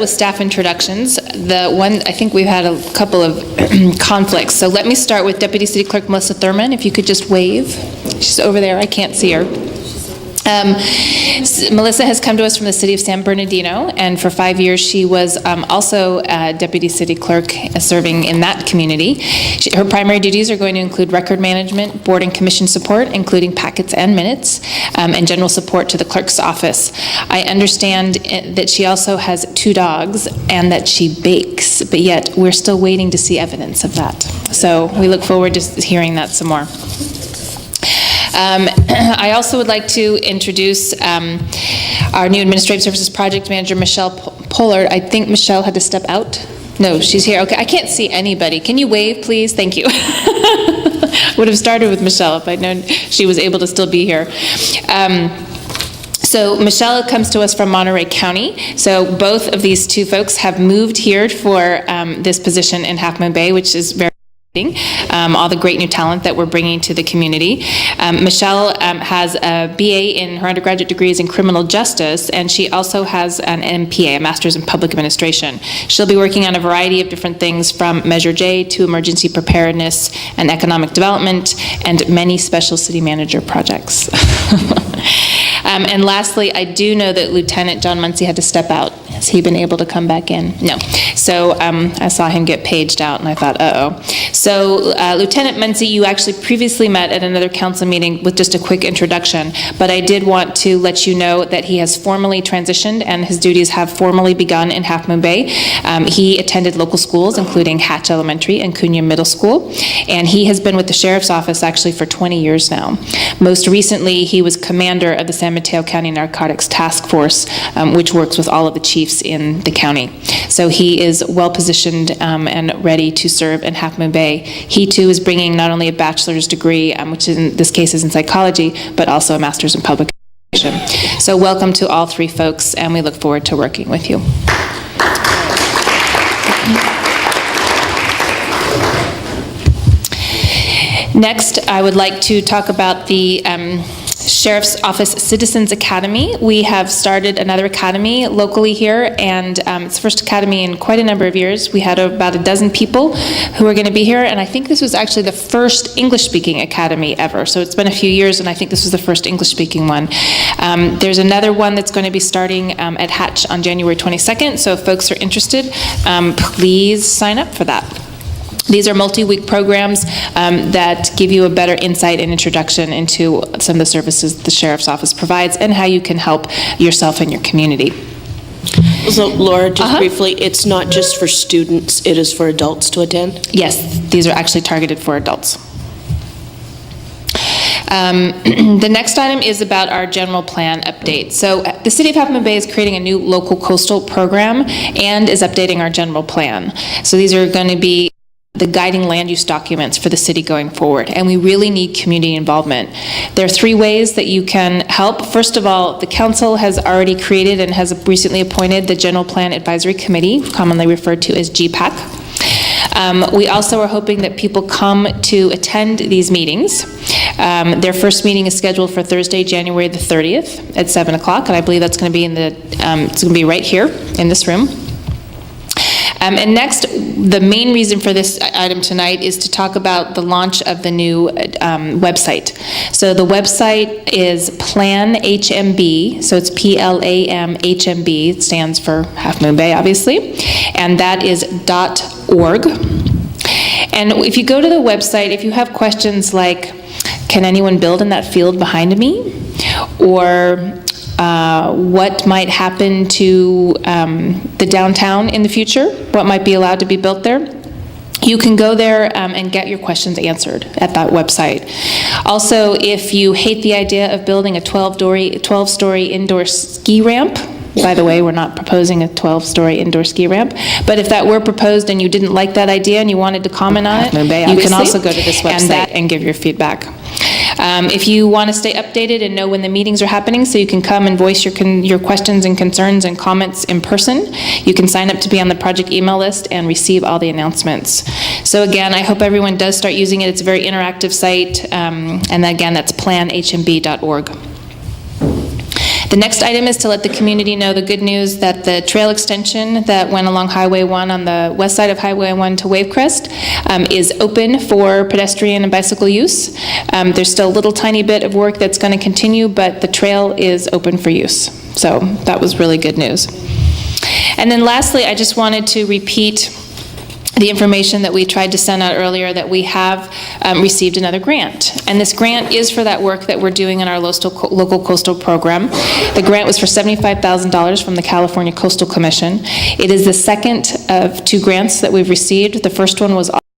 with staff introductions. I think we've had a couple of conflicts. So let me start with Deputy City Clerk Melissa Thurman. If you could just wave. She's over there. I can't see her. Melissa has come to us from the city of San Bernardino, and for 5 years she was also a deputy city clerk serving in that community. Her primary duties are going to include record management, board and commission support, including packets and minutes, and general support to the clerk's office. I understand that she also has 2 dogs and that she bakes, but yet we're still waiting to see evidence of that. So we look forward to hearing that some more. I also would like to introduce our new Administrative Services Project Manager, Michelle Pollard. I think Michelle had to step out. No, she's here. Okay, I can't see anybody. Can you wave, please? Thank you. Would have started with Michelle if I'd known she was able to still be here. So Michelle comes to us from Monterey County. So both of these 2 folks have moved here for this position in Half Moon Bay, which is very all the great new talent that we're bringing to the community. Michelle has a BA in her undergraduate degrees in criminal justice, and she also has an MPA, a Master's in Public Administration. She'll be working on a variety of different things from Measure J to emergency preparedness and economic development and many special city manager projects. And lastly, I do know that Lieutenant John Muncie had to step out. Has he been able to come back in? No. So I saw him get paged out, and I thought, uh-oh. So Lieutenant Muncie, you actually previously met at another council meeting with just a quick introduction, but I did want to let you know that he has formally transitioned and his duties have formally begun in Half Moon Bay. He attended local schools, including Hatch Elementary and Cunha Middle School, and he has been with the Sheriff's Office actually for 20 years now. Most recently, he was commander of the San Mateo County Narcotics Task Force, which works with all of the chiefs in the county. So he is well positioned and ready to serve in Half Moon Bay. He too is bringing not only a bachelor's degree, which in this case is in psychology, but also a master's in public administration. So welcome to all 3 folks, and we look forward to working with you. Next, I would like to talk about the Sheriff's Office Citizens Academy. We have started another academy locally here, and it's the first academy in quite a number of years. We had about a dozen people who are going to be here, and I think this was actually the first English-speaking academy ever. So it's been a few years, and I think this was the first English-speaking one. There's another one that's going to be starting at Hatch on January 22nd, so if folks are interested, please sign up for that. These are multi-week programs that give you a better insight and introduction into some of the services the Sheriff's Office provides and how you can help yourself and your community. So, Laura, just briefly, it's not just for students, it is for adults to attend? Yes, these are actually targeted for adults. The next item is about our general plan update. So the City of Half Moon Bay is creating a new local coastal program and is updating our general plan. So these are going to be the guiding land use documents for the city going forward, and we really need community involvement. There are 3 ways that you can help. First of all, the council has already created and has recently appointed the General Plan Advisory Committee, commonly referred to as GPAC. We also are hoping that people come to attend these meetings. Their first meeting is scheduled for Thursday, January the 30th at 7 o'clock, and I believe that's going to be it's going to be right here in this room. And next, the main reason for this item tonight is to talk about the launch of the new website. So the website is Plan HMB, so it's PLAMHMB, it stands for Half Moon Bay, obviously, and that is .org. And if you go to the website, if you have questions like, can anyone build in that field behind me? Or what might happen to the downtown in the future, what might be allowed to be built there, you can go there and get your questions answered at that website. Also, if you hate the idea of building a 12-story indoor ski ramp, by the way, we're not proposing a 12-story indoor ski ramp, but if that were proposed and you didn't like that idea and you wanted to comment on it, you can also go to this website and give your feedback. If you want to stay updated and know when the meetings are happening so you can come and voice your questions and concerns and comments in person, you can sign up to be on the project email list and receive all the announcements. So again, I hope everyone does start using it. It's a very interactive site, and again, that's planhmb.org. The next item is to let the community know the good news that the trail extension that went along Highway 1 on the west side of Highway 1 to Wavecrest is open for pedestrian and bicycle use. There's still a little tiny bit of work that's going to continue, but the trail is open for use. So that was really good news. And then lastly, I just wanted to repeat the information that we tried to send out earlier, that we have received another grant. And this grant is for that work that we're doing in our local coastal program. The grant was for $75,000 from the California Coastal Commission. It is the second of 2 grants that we've received. The first one was